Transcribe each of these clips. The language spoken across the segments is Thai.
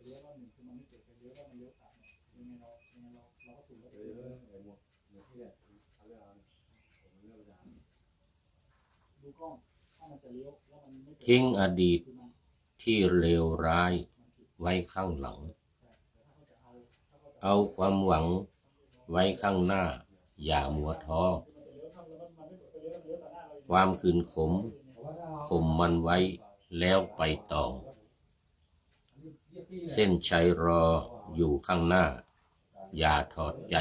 เลี้ยวว่าหนึ่งคือมันไม่เกิดไปเลี้ยวว่ามันเลี้ยวตัดยังไงเราก็ถูกแล้วดูกล้องถ้ามันจะเลี้ยวว่ามันไม่เกิดทิ้งอดีตที่เลวร้ายไว้ข้างหลังเอาความหวังไว้ข้างหน้าอย่ามัวท้อความขืนขมข่มมันไว้แล้วไปต่อเส้นชัยรออยู่ข้างหน้าอย่าถอดใจ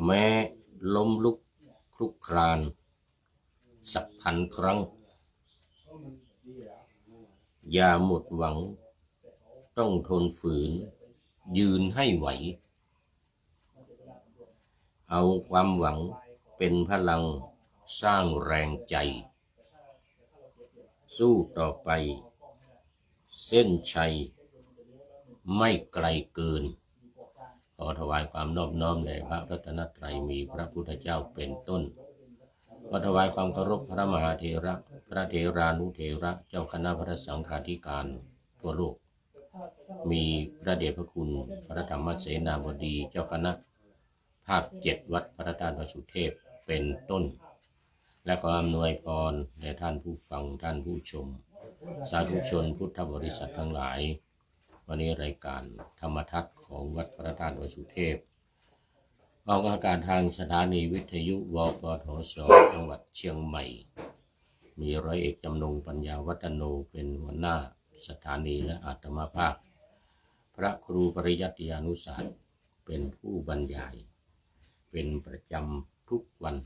แม้ล้มลุกคลุกคลานสักพันครั้งอย่าหมดหวังต้องทนฝืนยืนให้ไหวเอาความหวังเป็นพลังสร้างแรงใจสู้ต่อไปเส้นชัยไม่ไกลเกินขอถวายความนอบน้อมแด่พระรัตนตรัยมีพระพุทธเจ้าเป็นต้นขอถวายความเคารพพระมหาเถระพระเถรานุเถระเจ้าคณะพระสังฆาธิการทั่วโลกมีพระเดชพระคุณพระธรรมเสนาบดีเจ้าคณะภาค7วัดพระธาตุวสุเทพเป็นต้นและขออำนวยพรแด่ท่านผู้ฟังท่านผู้ชมสาธุชนพุทธบริษัททั้งหลายวันนี้รายการธรรมทัศน์ของวัดพระธาตุวสุเทพออกอากาศทางสถานีวิทยุวปทสจังหวัดเชียงใหม่มีร้อยเอกจำนงปัญญาวัฒโนเป็นหัวหน้าสถานีและอาตมาภาพพระครูปริยัติยานุศาสตร์เป็นผู้บรรยายเป็นประจำทุกวัน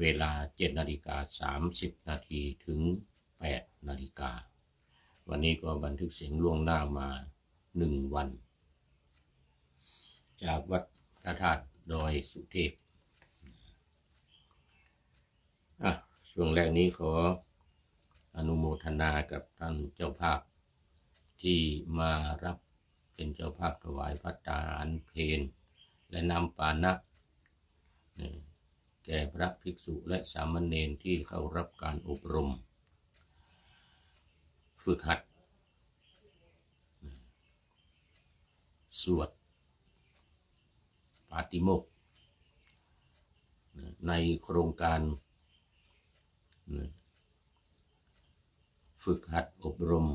เวลา7:30 น.ถึง8 นาฬิกาวันนี้ก็บันทึกเสียงล่วงหน้ามา1 วันจากวัดพระธาตุดอยสุเทพช่วงแรกนี้ขออนุโมทนากับท่านเจ้าภาพที่มารับเป็นเจ้าภาพถวายภัตตาหารเพลและน้ำปานะแก่พระภิกษุและสามเณรที่เข้ารับการอบรมฝึกหัดสวดปาติโมกข์ในโครงการฝึกหัดอบรม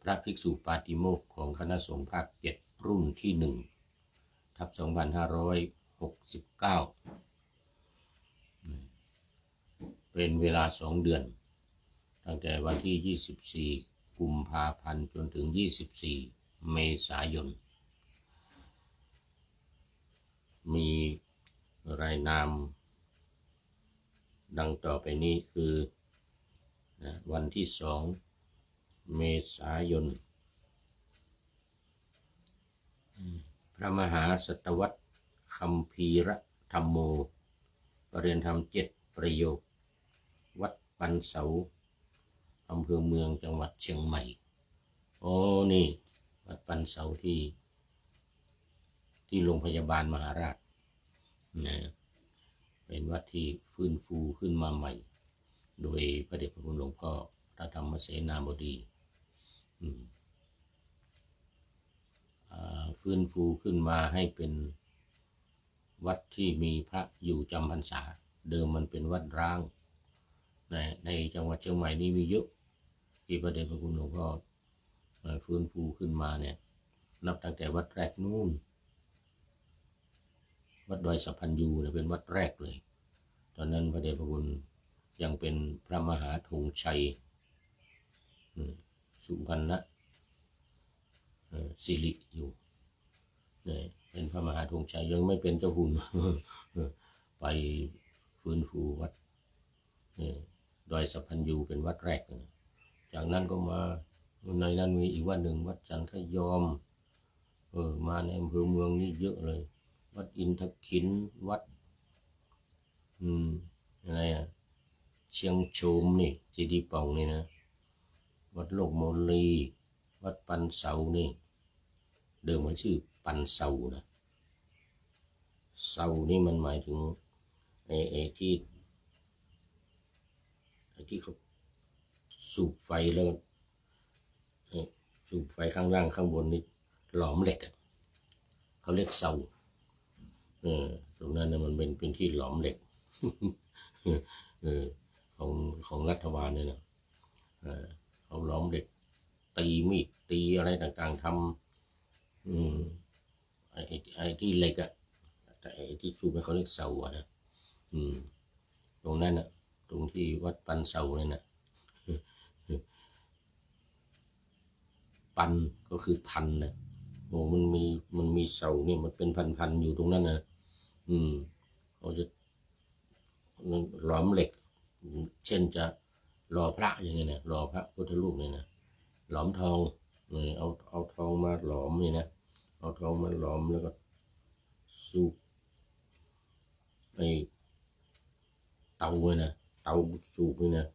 พระภิกษุปาติโมกข์ของคณะสงฆ์ภาค7รุ่นที่1/2569เป็นเวลา2 เดือนตั้งแต่วันที่24 กุมภาพันธ์จนถึง24 เมษายนมีรายนามดังต่อไปนี้คือวันที่2 เมษายนพระมหาสัตวัตรคัมภีรธรรมโมประเรียนธรรม7 ประโยควัดปันเสาอำเภอเมืองจังหวัดเชียงใหม่นี่วัดปันเสาที่โรงพยาบาลมหาราชเป็นวัดที่ฟื้นฟูขึ้นมาใหม่โดยพระเดชพระคุณหลวงพ่อพระธรรมเสนาบดีฟื้นฟูขึ้นมาให้เป็นวัดที่มีพระอยู่จำพรรษาเดิมมันเป็นวัดร้างในจังหวัดเชียงใหม่นี่มีเยอะที่พระเดชพระคุณหลวงพ่อฟื้นฟูขึ้นมาเนี่ยนับตั้งแต่วัดแรกนู่นวัดดอยสัพพัญญูเป็นวัดแรกเลยตอนนั้นพระเดชพระคุณยังเป็นพระมหาธงชัยสุพรรณสิริอยู่เป็นพระมหาธงชัยยังไม่เป็นเจ้าคุณไปฟื้นฟูวัดดอยสัพพัญญูเป็นวัดแรกจากนั้นก็มาในนั้นมีอีกวัดหนึ่งวัดจันทยอมมาในอำเภอเมืองนี่เยอะเลยวัดอินทขินวัดอะไรเชียงโฉมนี่เจดีย์ป่องนี่นะวัดโลกโมลีวัดปันเสานี่เดิมมันชื่อปันเสานะเสานี่มันหมายถึงที่ ที่เขาสูบไฟแล้วสูบไฟข้างล่างข้างบนนี่หลอมเหล็กเขาเรียกเสาตรงนั้นนะมันเป็นที่หลอมเหล็ก ของรัฐบาลเนี่ยนะเขาหลอมเหล็กตีมีดตีอะไรต่างๆทำไอ้ที่เหล็กแต่ไอ้ที่สูบไปเขาเรียกเสานะตรงนั้นตรงที่วัดปันเสาเนี่ยนะปันก็คือพันนะโอ้มันมีเสาเนี่ยมันเป็นพันอยู่ตรงนั้นนะเขาจะหลอมเหล็กเช่นจะหล่อพระอย่างเงี้ยนะหล่อพระพุทธรูปเนี่ยนะหลอมทองเอาทองมาหลอมเนี่ยนะเอาทองมาหลอมแล้วก็สูบไอ้เตาเนี่ยนะเตาสูบเนี่ยนะ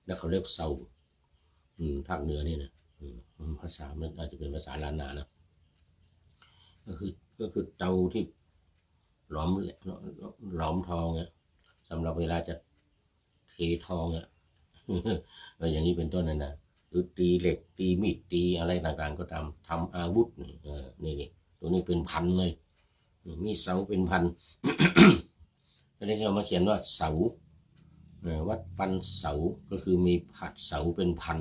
แล้วเขาเรียกเสาภาคเหนือนี่นะภาษามันอาจจะเป็นภาษาล้านนานะก็คือเตาที่หลอมทองเนี่ยสำหรับเวลาจะเททองอย่างนี้เป็นต้นนะหรือตีเหล็กตีมีดตีอะไรต่างๆก็ทำอาวุธนี่ตัวนี้เป็นพันเลยมีเสาเป็นพัน แล้วนี่เขามาเขียนว่าเสาวัดปันเสาก็คือมีผัดเสาเป็นพัน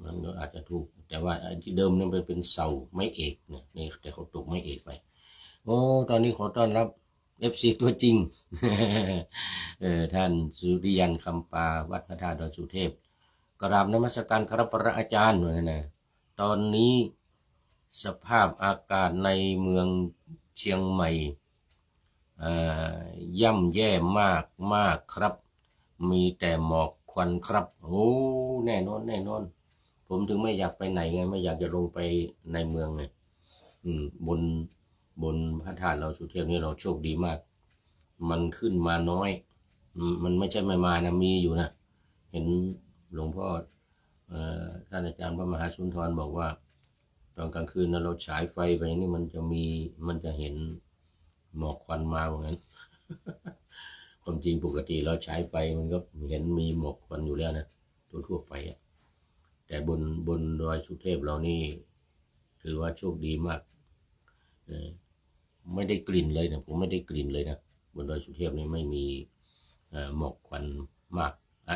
มันก็อาจจะถูกแต่ว่าที่เดิมนั้นเป็นเสาไม้เอกเนี่ยนี่แต่เขาตกไม้เอกไปโอ้ตอนนี้ขอต้อนรับ FC ตัวจริง ท่านสุริยันคำปาวัดพระธาตุดอยสุเทพกราบนมัสการครับพระอาจารย์นะตอนนี้สภาพอากาศในเมืองเชียงใหม่ย่ำแย่มากครับมีแต่หมอกควันครับโอ้แน่นอนผมถึงไม่อยากไปไหนไงไม่อยากจะลงไปในเมืองไงบนพระธาตุเราสุเทพนี่เราโชคดีมากมันขึ้นมาน้อยมันไม่ใช่ไม่มานะมีอยู่นะเห็นหลวงพ่อท่านอาจารย์พระมหาสุนทรบอกว่าตอนกลางคืนเราฉายไฟไปนี่มันจะเห็นหมอกควันมาเหมือนกัน ความจริงปกติเราฉายไฟมันก็เห็นมีหมอกควันอยู่แล้วนะทั่วไปแต่บนดอยสุเทพเรานี่ถือว่าโชคดีมากไม่ได้กลิ่นเลยนะผมไม่ได้กลิ่นเลยนะบนดอยสุเทพนี่ไม่มีหมอกควันมาก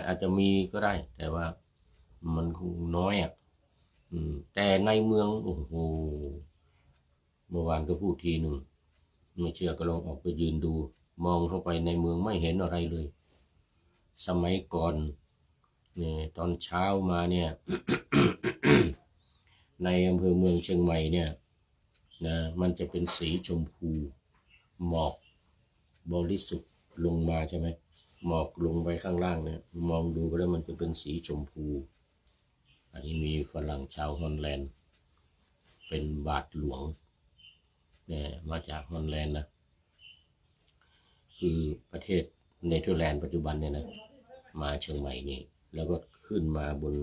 อาจจะมีก็ได้แต่ว่ามันคงน้อยแต่ในเมืองโอ้โหเมื่อวานก็พูดทีหนึ่งไม่เชื่อก็ลองออกไปยืนดูมองเข้าไปในเมืองไม่เห็นอะไรเลยสมัยก่อนเนี่ยตอนเช้ามาเนี่ย ในอำเภอเมืองเชียงใหม่เนี่ยนะมันจะเป็นสีชมพูหมอกบริสุทธิ์ลงมาใช่ไหมหมอกลงไปข้างล่างเนี่ยมองดูไปแล้วมันจะเป็นสีชมพูอันนี้มีฝรั่งชาวฮอลแลนด์เป็นบาทหลวงเนี่ยมาจากฮอลแลนด์นะคือประเทศเนเธอร์แลนด์ปัจจุบันเนี่ยนะมาเชียงใหม่นี่แล้วก็ขึ้นมาบน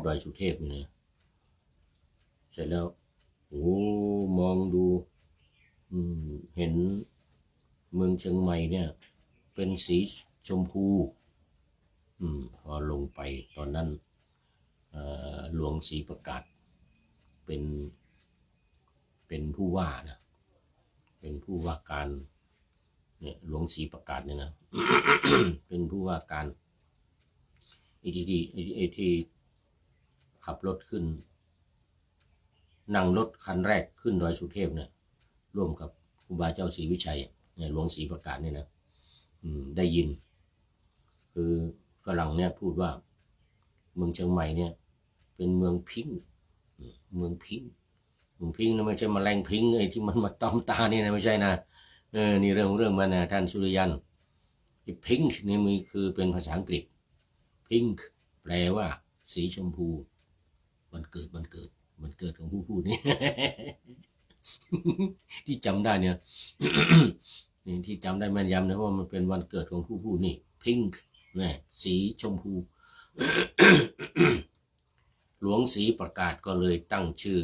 ดอยสุเทพนี่นะเสร็จแล้วโอ้มองดูเห็นเมืองเชียงใหม่เนี่ยเป็นสีชมพูพอลงไปตอนนั้นหลวงศรีประกาศเป็นผู้ว่านะเป็นผู้ว่าการเนี่ยหลวงศรีประกาศเนี่ยนะ เป็นผู้ว่าการไอ้ที่ขับรถขึ้นนั่งรถคันแรกขึ้นดอยสุเทพเนี่ยร่วมกับครูบาเจ้าศรีวิชัยเนี่ยหลวงศรีประกาศเนี่ยนะได้ยินคือฝรั่งเนี่ยพูดว่าเมืองเชียงใหม่เนี่ยเป็นเมืองพิงค์เมืองพิงค์นะไม่ใช่แมลงพิงค์ไอ้ที่มันมาตอมตานี่นะไม่ใช่นะนี่เรื่องมันนะท่านสุริยันไอ้พิงค์นี่มันคือเป็นภาษาอังกฤษพิงค์แปลว่าสีชมพูวันเกิดของผู้พูดนี่ ที่จำได้เนี่ย นี่ที่จำได้แม่นยำนะว่ามันเป็นวันเกิดของผู้พูดนี่พิงค์เนี่ยสีชมพู หลวงศรีประกาศก็เลยตั้งชื่อ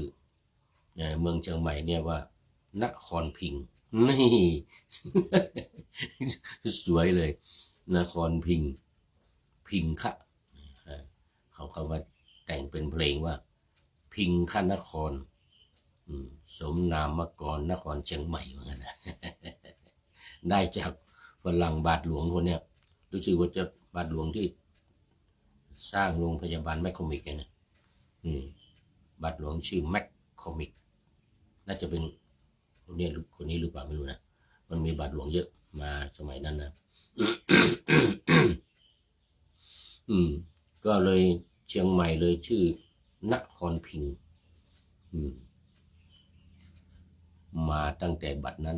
เมืองเชียงใหม่เนี่ยว่านครพิงค์ นี่ สวยเลยนครพิงค์พิงคะเขามาแต่งเป็นเพลงว่า พิงคะนครสมนามกรนครเชียงใหม่เหมือนกันนะ ได้จากฝรั่งบาทหลวงคนเนี้ยรู้สึกว่าจะบาทหลวงที่สร้างโรงพยาบาลแมคคอมิกนะบาทหลวงชื่อแมคคอมิกน่าจะเป็นคนนี้หรือเปล่าไม่รู้นะมันมีบาทหลวงเยอะมาสมัยนั้นนะ ก็เลยเชียงใหม่เลยชื่อนครพิงค์มาตั้งแต่บัดนั้น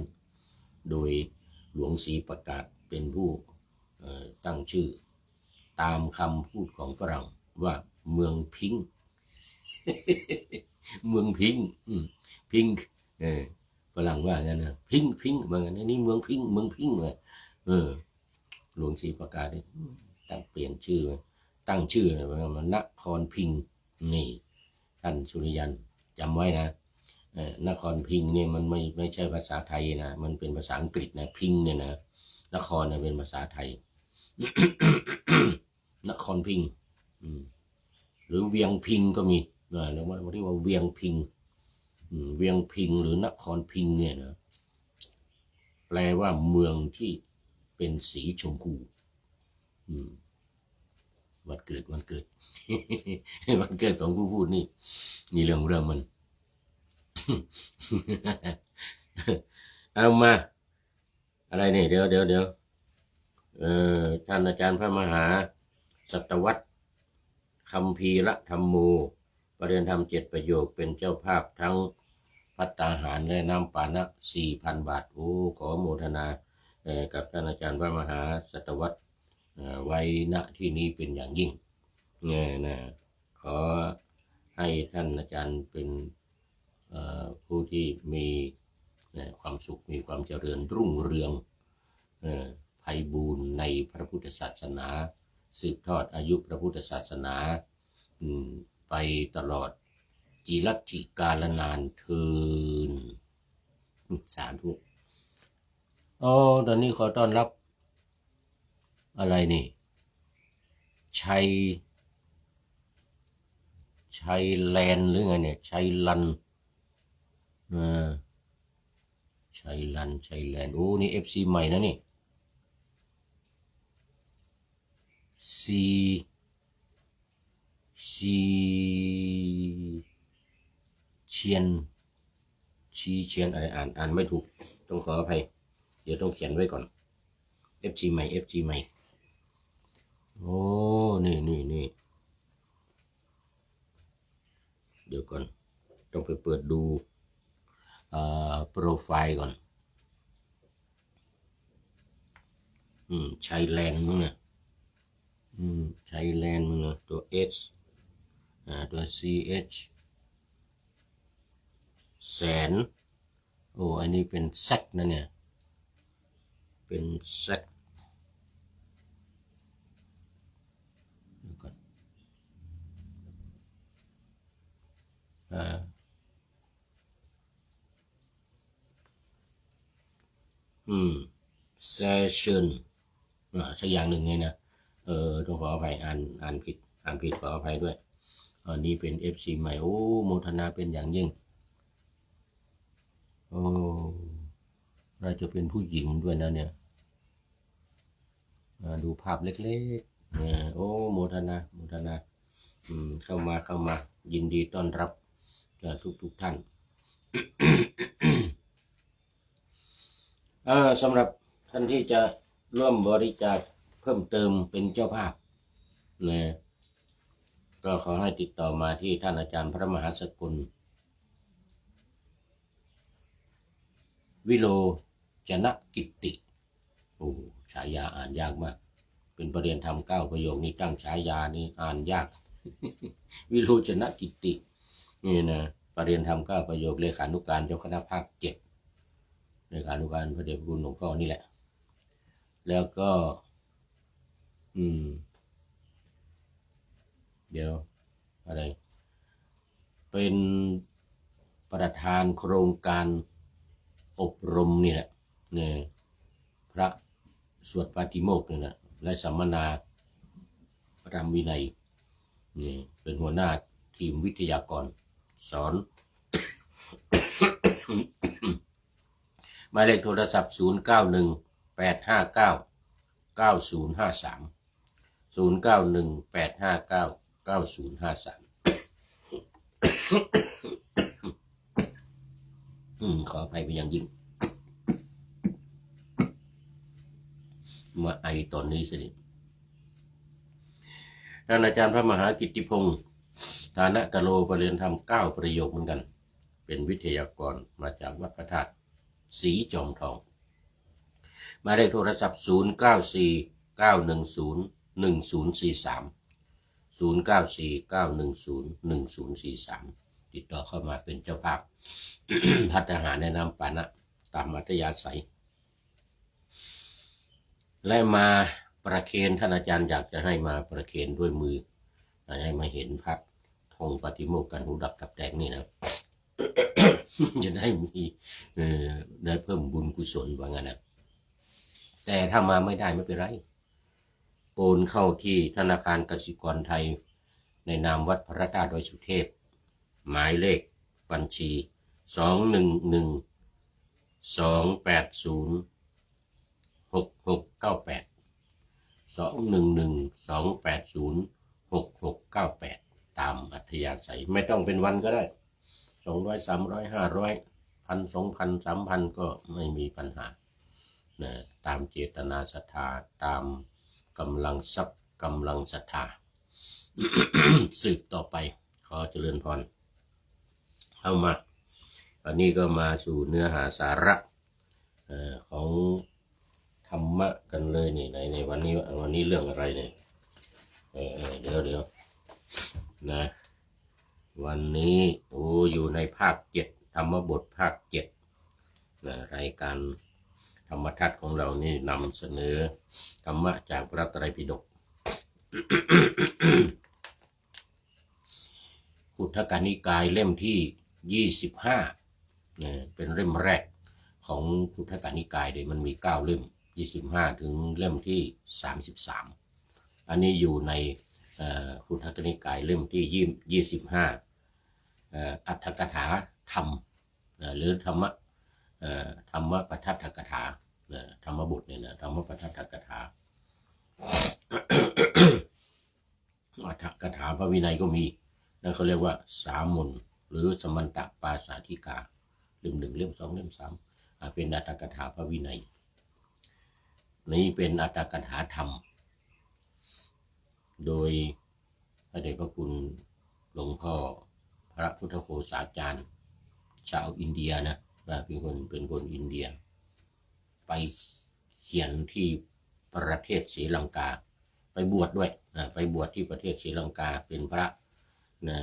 โดยหลวงศรีประกาศเป็นผู้ตั้งชื่อตามคำพูดของฝรั่งว่าเมืองพิงค์ เมืองพิงค์พิงค์ฝรั่งว่างั้นนะพิงค์พิงค์เหมือนกันนี่เมืองพิงค์เมืองพิงค์เลยหลวงศรีประกาศตั้งเปลี่ยนชื่อตั้งชื่อเลยว่านครพิงค์นี่ท่านสุริยันจำไว้นะนครพิงค์เนี่ยมันไม่ใช่ภาษาไทยนะมันเป็นภาษาอังกฤษนะพิงค์เนี่ยนะนครเนี่ยเป็นภาษาไทย นครพิงค์หรือเวียงพิงก็มีนะแล้วว่าเรียกว่าเวียงพิงเวียงพิงหรือนครพิงเนี่ยนะแปลว่าเมืองที่เป็นสีชมพูวันเกิด วันเกิดของผู้พูดนี่เรื่องมัน เอามาอะไรเนี่ยเดี๋ยวท่านอาจารย์พระมหาสัตวัตรคัมภีรธรรมโมปริยธรรม7 ประโยคเป็นเจ้าภาพทั้งภัตตาหารและน้ำปานะ 4,000 บาทโอ้ขอโมทนากับท่านอาจารย์พระมหาสัตวัตรไว้ณที่นี้เป็นอย่างยิ่งนะขอให้ท่านอาจารย์เป็นผู้ที่มีความสุขมีความเจริญรุ่งเรืองไพบูรณ์ในพระพุทธศาสนาสืบทอดอายุพระพุทธศาสนาไปตลอดจีรัติกาลนานเทินสาธุตอนนี้ขอต้อนรับอะไรนี่ชัยแลนด์หรือไงเนี่ยชัยลันชัยแลนด์โอ้นี่ FC ใหม่นะนี่ซีเชียนอะไรอ่านไม่ถูกต้องขออภัยเดี๋ยวต้องเขียนไว้ก่อน FG ใหม่โอ้นี่เดี๋ยวก่อนต้องไปเปิดดูโปรไฟล์ก่อนชัยแลนด์มึงนะชัยแลนด์มึงนะตัว H ตัว CH แสนโอ้อันนี้เป็นแซกนะเนี่ยเป็นแซกก่อนเซชันสักอย่างหนึ่งไงนะต้องขออภัยอ่านผิดขออภัยด้วยอันนี้เป็น FC ใหม่โอ้โมทนาเป็นอย่างยิ่งโอ้น่าจะเป็นผู้หญิงด้วยนะเนี่ยดูภาพเล็กๆโอ้โมทนาเข้ามายินดีต้อนรับทุกท่าน สำหรับท่านที่จะร่วมบริจาคเพิ่มเติมเป็นเจ้าภาพนะก็ขอให้ติดต่อมาที่ท่านอาจารย์พระมหาสกุลวิโรจนกิตติโอ้ฉายาอ่านยากมากเป็นประเรียนธรรม9 ประโยคนี้ตั้งฉายานี่อ่านยาก วิโรจนกิตตินี่นะประเรียนธรรม9 ประโยคเลขานุการเจ้าคณะภาค 7เลขานุการพระเดชพระคุณหลวงพ่อนี่แหละแล้วก็เดี๋ยวอะไรเป็นประธานโครงการ อบรมนี่แหละเนี่ยพระสวดปาติโมกข์นี่แหละและสัมมนาพระธรรมวินัยนี่เป็นหัวหน้าทีมวิทยากรสอน หมายเลขโทรศัพท์0918599053 0918599053 ขออภัยเป็นอย่างยิ่งมาไอตอนนี้สิท่านอาจารย์พระมหากิตติพงศ์ฐานะกะโลประเรียนธรรม9ประโยคเหมือนกันเป็นวิทยากรมาจากวัดพระธาตุศรีจอมทองหมายเลขโทรศัพท์0949101043 ติดต่อเข้ามาเป็นเจ้าภาพ พัฒหารแนะนำปานะตามอัธยาศัยและมาประเคนท่านอาจารย์อยากจะให้มาประเคนด้วยมือให้มาเห็นพระธงปฏิโมกข์กันหูดับตับแตกนี่นะ จะได้มีได้เพิ่มบุญกุศลว่างั้นนะแต่ถ้ามาไม่ได้ไม่เป็นไรโอนเข้าที่ธนาคารกสิกรไทยในนามวัดพระธาตุดอยสุเทพหมายเลขบัญชี211-280-6698 211-280-6698 ตามอัธยาศัยไม่ต้องเป็นวันก็ได้200 300 500 1,000 2,000 3,000ก็ไม่มีปัญหานะตามเจตนาศรัทธาตามกำลังทรัพย์กำลังศรัทธา สืบต่อไปขอเจริญพรเข้ามาอันนี้ก็มาสู่เนื้อหาสาระของธรรมะกันเลยนี่ในวันนี้เรื่องอะไรเนี่ยเดี๋ยวนะวันนี้อยู่ในภาค7ธรรมบทภาค7นะรายการธรรมทัศน์ของเรานี่นำเสนอธรรมะจากพระไตรปิฎก ขุททกนิกายเล่มที่25เนี่ยเป็นเล่มแรกของขุททกนิกายเลยมันมี9เล่ม25ถึงเล่มที่33อันนี้อยู่ในขุททกนิกายเล่มที่25อัตถกถาธรรมหรือธรรมปทัฏฐกถาธรรมบทเนี่ยนะธรรมปทัฏฐกถา อัตถกถาพระวินัยก็มีนั่นเขาเรียกว่าสามนหรือสมันตปาสาธิกาเล่ม1เล่ม2เล่ม3เป็นอัตถกถาพระวินัยนี้เป็นอัตถกถาธรรมโดยพระเดชพระคุณหลวงพ่อพระพุทธโฆษาจารย์ชาวอินเดียนะเป็นคนอินเดียไปเขียนที่ประเทศศรีลังกาไปบวชด้วยไปบวชที่ประเทศศรีลังกาเป็นพระนะ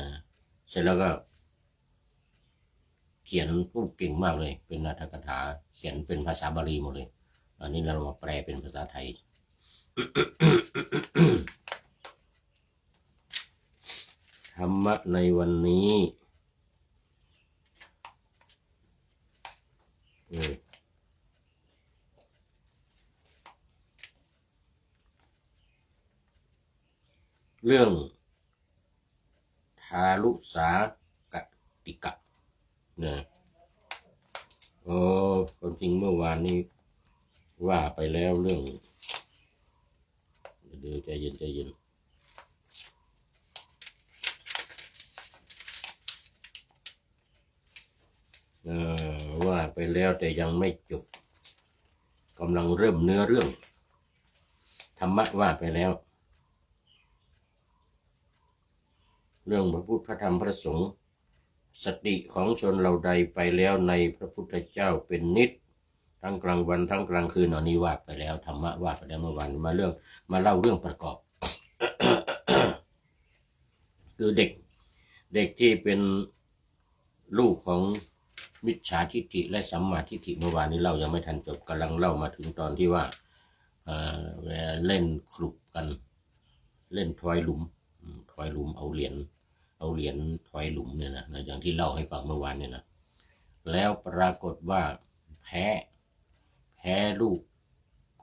เสร็จแล้วก็เขียนพูดเก่งมากเลยเป็นอัตถกถาเขียนเป็นภาษาบาลีหมดเลยอันนี้เรามาแปลเป็นภาษาไทย ธรรมะในวันนี้เรื่องทารุสากติกะนะความจริงเมื่อวานนี้ว่าไปแล้วเรื่องเดี๋ยวใจเย็นว่าไปแล้วแต่ยังไม่จบกำลังเริ่มเนื้อเรื่องธรรมะว่าไปแล้วเรื่องพระพุทธพระธรรมพระสงฆ์สติของชนเราใดไปแล้วในพระพุทธเจ้าเป็นนิจทั้งกลางวันทั้งกลางคืนอันนี้ว่าไปแล้วธรรมะว่าไปแล้วเมื่อวานมาเล่าเรื่องประกอบ คือเด็กที่เป็นลูกของมิจฉาทิฏฐิและสัมมาทิฏฐิเมื่อวานนี้เล่ายังไม่ทันจบกำลังเล่ามาถึงตอนที่ว่าเล่นคลุกกันเล่นทอยหลุมเอาเหรียญทอยหลุมเนี่ยนะอย่างที่เล่าให้ฟังเมื่อวานเนี่ยนะแล้วปรากฏว่าพ แพ้ลูก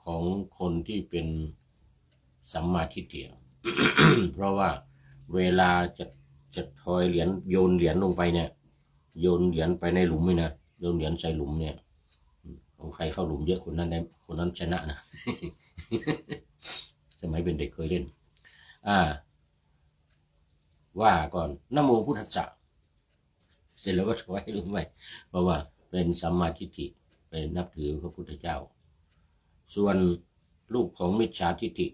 ของคนที่เป็นสัมมาทิฏฐิ เพราะว่าเวลาจะทอยเหรียญโยนเหรียญลงไปเนี่ยโยนเหรียญไปในหลุมนี่นะโยนเหรียญใส่หลุมเนี่ยของใครเข้าหลุมเยอะคนนั้นได้คนนั้นชนะนะ สมัยเป็นเด็กเคยเล่นว่าก่อนนะโมพุทธัสสะเสร็จแล้วก็ถวายหรือไม่เพราะว่าเป็นสัมมาทิฏฐิเป็นนับถือพระพุทธเจ้าส่วนลูกของมิจฉาทิฏฐิ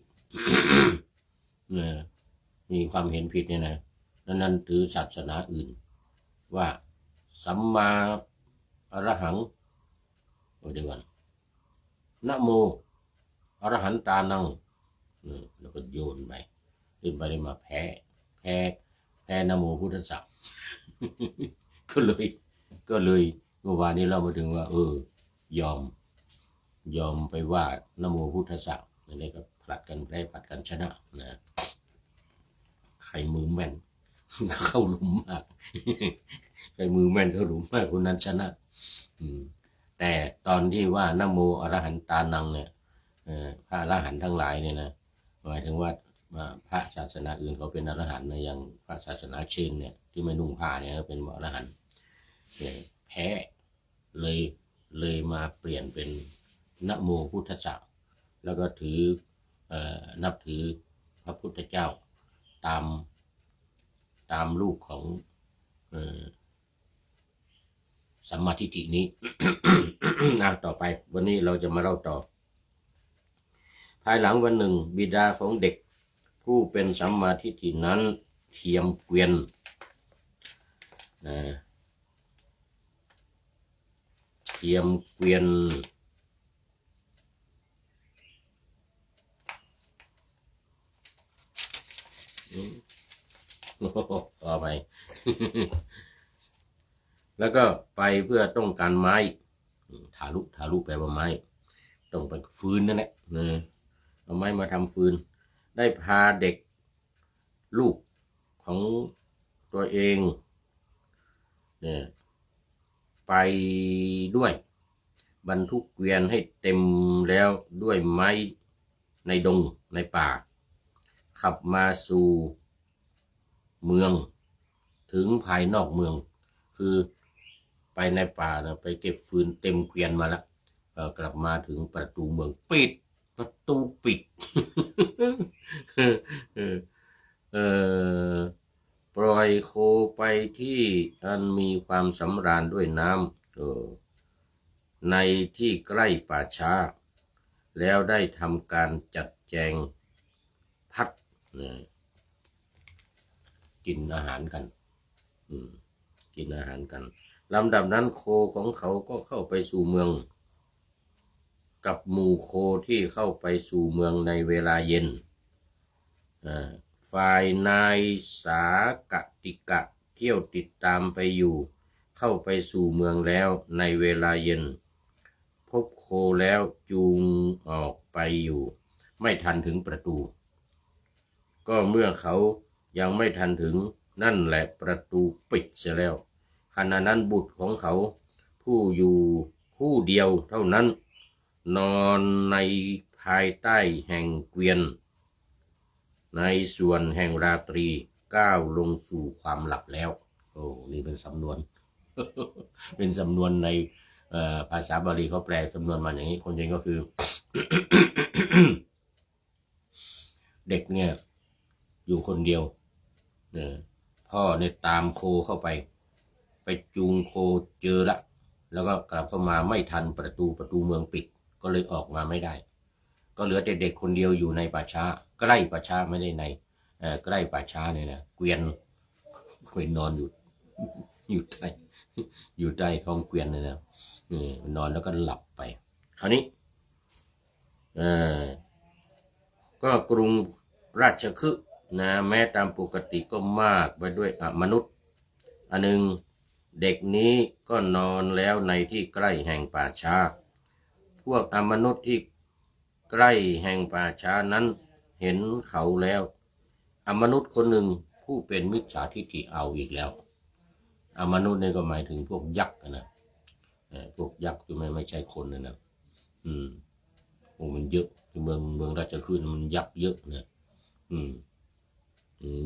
มีความเห็นผิดเนี่ยนะนั้นถือศาสนาอื่นว่าสัมมาอรหังเดี๋ยวก่อนนะโมอรหันตานังแล้วก็โยนไปขึ้นไปได้มาแพ้นะโมพุทธัสสะ ก็เลยเมื่อวานนี้เรามาถึงว่ายอมไปว่านะโมพุทธัสสะนี่ก็ผลัดกันแพ้ผลัดกันชนะนะใครมือแม่น เข้าหลุมมาก ใครมือแม่นเข้าหลุมมากคนนั้นชนะแต่ตอนที่ว่านะโมอรหันตานังเนี่ยพระอรหันต์ทั้งหลายเนี่ยนะหมายถึงว่าพระศาสนาอื่นเขาเป็นอรหันต์นะอย่างพระศาสนาเชนเนี่ยที่ไม่นุ่งผ้าเนี่ยเป็นอรหันต์แพ้เลยมาเปลี่ยนเป็นนะโมพุทธัสสะแล้วก็นับถือพระพุทธเจ้าตามลูกของสัมมาทิฏฐินี้ ต่อไปวันนี้เราจะมาเล่าต่อภายหลังวันหนึ่งบิดาของเด็กผู้เป็นสัมมาทิฏฐินั้นเทียมเกวียนต่อไป แล้วก็ไปเพื่อต้องการไม้ทารุแปลว่าไม้ต้องเป็นฟืนนั่นแหละเอาไม้มาทำฟืนได้พาเด็กลูกของตัวเองไปด้วยบรรทุกเกวียนให้เต็มแล้วด้วยไม้ในดงในป่าขับมาสู่เมืองถึงภายนอกเมืองคือไปในป่าไปเก็บฟืนเต็มเกวียนมาแล้วกลับมาถึงประตูเมืองปิดประตูปิด ปล่อยโคไปที่อันมีความสำราญด้วยน้ำในที่ใกล้ป่าช้าแล้วได้ทำการจัดแจงพัดกินอาหารกันกินอาหารกันลำดับนั้นโคของเขาก็เข้าไปสู่เมืองกับหมู่โคที่เข้าไปสู่เมืองในเวลาเย็นฝ่ายนายสากติกะเที่ยวติดตามไปอยู่เข้าไปสู่เมืองแล้วในเวลาเย็นพบโคแล้วจูงออกไปอยู่ไม่ทันถึงประตูก็เมื่อเขายังไม่ทันถึงนั่นแหละประตูปิดเสียแล้วขณะนั้นบุตรของเขาผู้อยู่ผู้เดียวเท่านั้นนอนในภายใต้แห่งเกวียนในส่วนแห่งราตรีก้าวลงสู่ความหลับแล้วนี่เป็นสำนวน เป็นสำนวนในภาษาบาลีเขาแปลสำนวนมาอย่างนี้คนจริงก็คือ เด็กเนี่ยอยู่คนเดียวพ่อเนี่ยตามโคเข้าไปจูงโคเจอละแล้วก็กลับเข้ามาไม่ทันประตูเมืองปิดก็เลยออกมาไม่ได้ก็เหลือแต่เด็กคนเดียวอยู่ในป่าช้าใกล้ป่าช้าไม่ได้ในใกล้ป่าช้าเนี่ยนะเกวียนนอนอยู่ใต้ท้องเกวียนเลยนะนอนแล้วก็หลับไปคราวนี้ก็กรุงราชคฤห์นะแม้ตามปกติก็มากไปด้วยมนุษย์อันหนึ่งเด็กนี้ก็นอนแล้วในที่ใกล้แห่งป่าช้าพวกมนุษย์ที่ใกล้แห่งป่าช้านั้นเห็นเขาแล้วมนุษย์คนหนึ่งผู้เป็นมิจฉาทิฏฐิเอาอีกแล้วมนุษย์นี่ก็หมายถึงพวกยักษ์นะ พวกยักษ์ที่ไม่ใช่คนนะโอ้มันเยอะที่เมืองราชคฤห์มันยักษ์เยอะนะ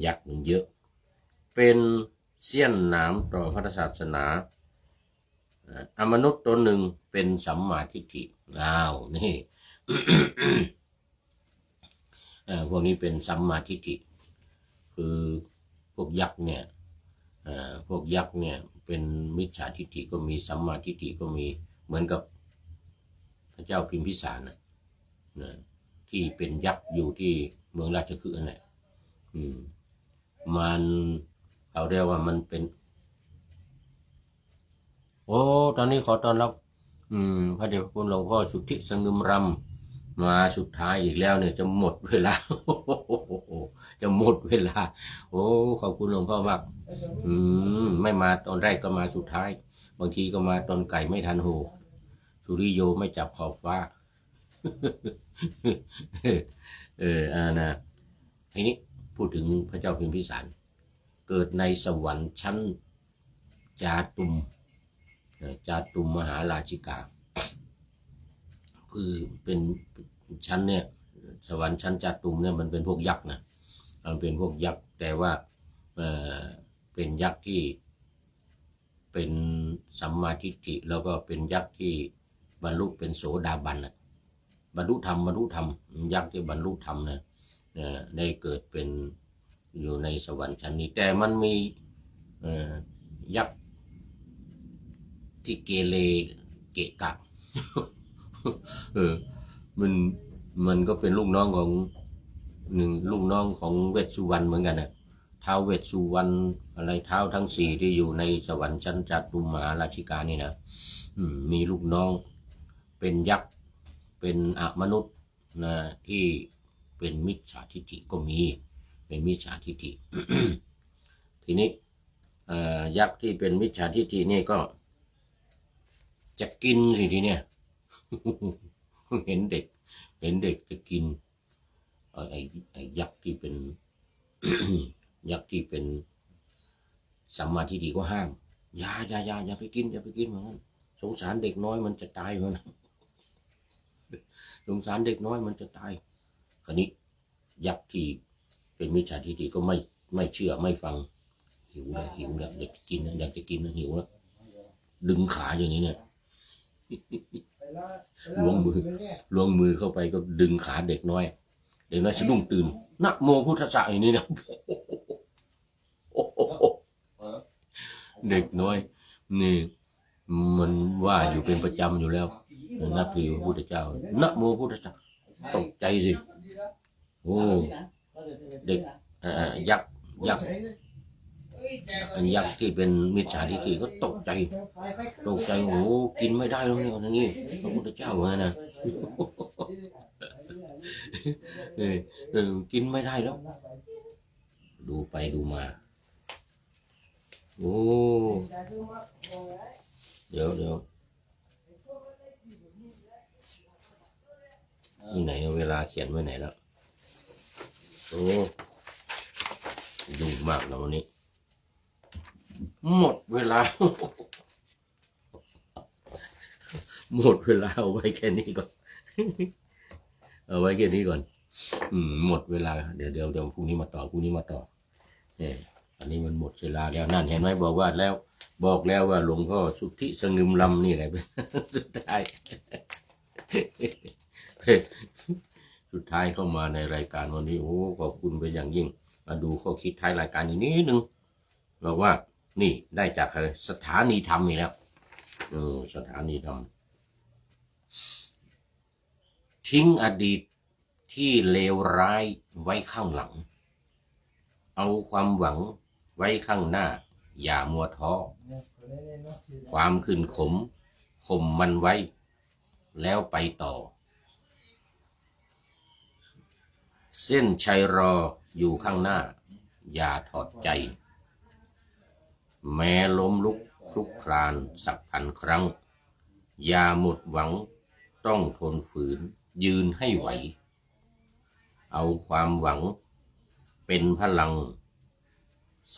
ยักษ์มันเยอะ เป็นเสี้ยนหนามต่อพระศาสนามนุษย์ตนหนึ่งเป็นสัมมาทิฏฐินี่ พวกนี้เป็นสัมมาทิฏฐิคือพวกยักษ์เนี่ยพวกยักษ์เนี่ยเป็นมิจฉาทิฏฐิก็มีสัมมาทิฏฐิก็มีเหมือนกับพระเจ้าพิมพิสารนะที่เป็นยักษ์อยู่ที่เมืองราชคฤห์นั่นแหละมันเขาเรียกว่ามันเป็นตอนนี้ขอต้อนรับพระเดชพระคุณหลวงพ่อสุทธิสงึมรำมาสุดท้ายอีกแล้วเนี่ยจะหมดเวลา จะหมดเวลาขอบคุณหลวงพ่อมากไม่มาตอนแรกก็มาสุดท้ายบางทีก็มาตอนไก่ไม่ทันหูสุริโยไม่จับขอบฟ้า นะทีนี้พูดถึงพระเจ้าพิมพิสารเกิดในสวรรค์ชั้นจาตุมมหาราชิกาคือเป็นชั้นเนี่ยสวรรค์ชั้นจาตุมเนี่ยมันเป็นพวกยักษ์นะมันเป็นพวกยักษ์แต่ว่าเป็นยักษ์ที่เป็นสัมมาทิฏฐิแล้วก็เป็นยักษ์ที่บรรลุเป็นโสดาบันนะบรรลุธรรมยักษ์ที่บรรลุธรรมนะได้เกิดเป็นอยู่ในสวรรค์ชั้นนี้แต่มันมียักษ์ที่เกเรเกะกะ มันก็เป็นลูกน้องของลูกน้องของเวชสุวรรณเหมือนกันนะท้าวเวชสุวรรณอะไรท้าวทั้งสี่ที่อยู่ในสวรรค์ชั้นจาตุมมหาราชิกานี่นะมีลูกน้องเป็นยักษ์เป็นมนุษย์นะที่เป็นมิจฉาทิฏฐิก็มีเป็นมิจฉาทิฏฐิ ทีนี้ยักษ์ที่เป็นมิจฉาทิฏฐินี่ก็จะกินสิทีเนี่ย เห็นเด็กจะกินไอ้ยักษ์ที่เป็น ยักษ์ที่เป็นสัมมาทิฏฐิก็ห้ามอย่าไปกินเหมือนกันสงสารเด็กน้อยมันจะตายเหมือนสงสารเด็กน้อยมันจะตายคราวนี้ยักษ์ที่เป็นมิจฉาทิฏฐิก็ไม่เชื่อไม่ฟังหิวแล้วอยากจะกินหิวแล้วดึงขาอย่างนี้เนี่ยล้วงมือเข้าไปก็ดึงขาเด็กน้อยสะดุ้งตื่นนะโมพุทธัสสะอย่างนี้นะเด็กน้อยนี่มันว่าอยู่เป็นประจำอยู่แล้วนับถือพระพุทธเจ้านะโมพุทธัสสะตกใจสิเด็กยักษ์ยักษ์ที่เป็นมิจฉาทิฏฐิก็ตกใจกินไม่ได้แล้วนี่พระพุทธเจ้าไงนะกินไม่ได้แล้วดูไปดูมาเดี๋ยวนี่ไหนเวลาเขียนไว้ไหนแล้วยุ่งมากแล้ววันนี้หมดเวลา เอาไว้แค่นี้ก่อน หมดเวลาเดี๋ยวพรุ่งนี้มาต่ออันนี้มันหมดเวลาแล้วนั่นเห็นไหมบอกแล้วว่าหลวงพ่อสุทธิสงึมลำนี่แหละเป็นสุดท้ายเข้ามาในรายการวันนี้ขอบคุณเป็นอย่างยิ่งมาดูข้อคิดท้ายรายการอีกนิดนึงบอกว่านี่ได้จากสถานีธรรมนี่แล้วสถานีธรรมทิ้งอดีตที่เลวร้ายไว้ข้างหลังเอาความหวังไว้ข้างหน้าอย่ามัวท้อความขึ้นข่มมันไว้แล้วไปต่อเส้นชัยรออยู่ข้างหน้าอย่าถอดใจแม้ล้มลุกคลุกคลานสักพันครั้งอย่าหมดหวังต้องทนฝืนยืนให้ไหวเอาความหวังเป็นพลัง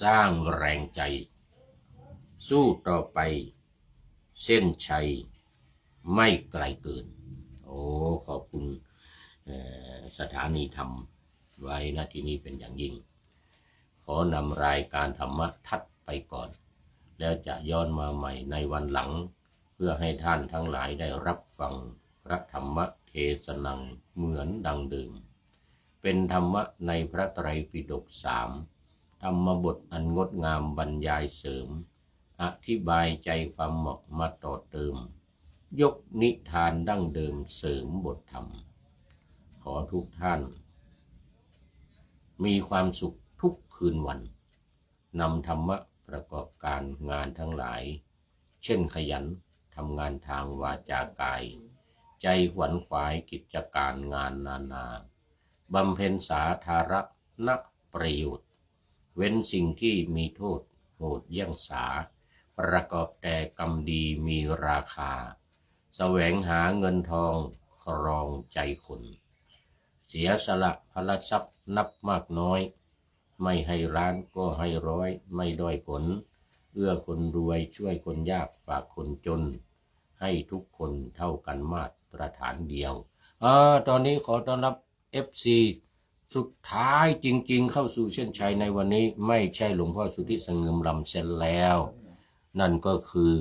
สร้างแรงใจสู้ต่อไป เส้นชัยไม่ไกลเกินโอ้ขอบคุณสถานีธรรมไว้ณที่นี้เป็นอย่างยิ่งขอนำรายการธรรมะทัดไปก่อนแล้วจะย้อนมาใหม่ในวันหลังเพื่อให้ท่านทั้งหลายได้รับฟังพระธรรมเทศนังเหมือนดังเดิมเป็นธรรมะในพระไตรปิฎก3ธรรมบทอันงดงามบรรยายเสริมอธิบายใจความเหมาะมาต่อเติมยกนิทานดั้งเดิมเสริมบทธรรมขอทุกท่านมีความสุขทุกคืนวันนำธรรมะประกอบการงานทั้งหลายเช่นขยันทำงานทางวาจากายใจขวนขวายกิจการงานนานาบำเพ็ญสาธารณประโยชน์เว้นสิ่งที่มีโทษโหดเยี่ยงสาประกอบแต่กรรมดีมีราคาแสวงหาเงินทองครองใจคนเสียสละพละทรัพย์นับมากน้อยไม่ให้ร้านก็ให้ร้อยไม่ด้อยผลเอื้อคนรวยช่วยคนยากฝากคนจนให้ทุกคนเท่ากันมาตรฐานเดียวตอนนี้ขอต้อนรับ FC สุดท้ายจริงๆเข้าสู่เส้นชัยในวันนี้ไม่ใช่หลวงพ่อสุทธิสงึมลำเสร็จแล้วนั่นก็คือ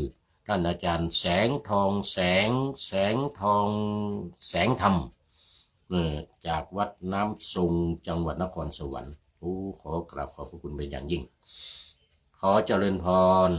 ท่านอาจารย์แสงทองแสงทองแสงธรรมจากวัดน้ำทรงจังหวัดนครสวรรค์ขอกราบขอบพระคุณเป็นอย่างยิ่งขอเจริญพร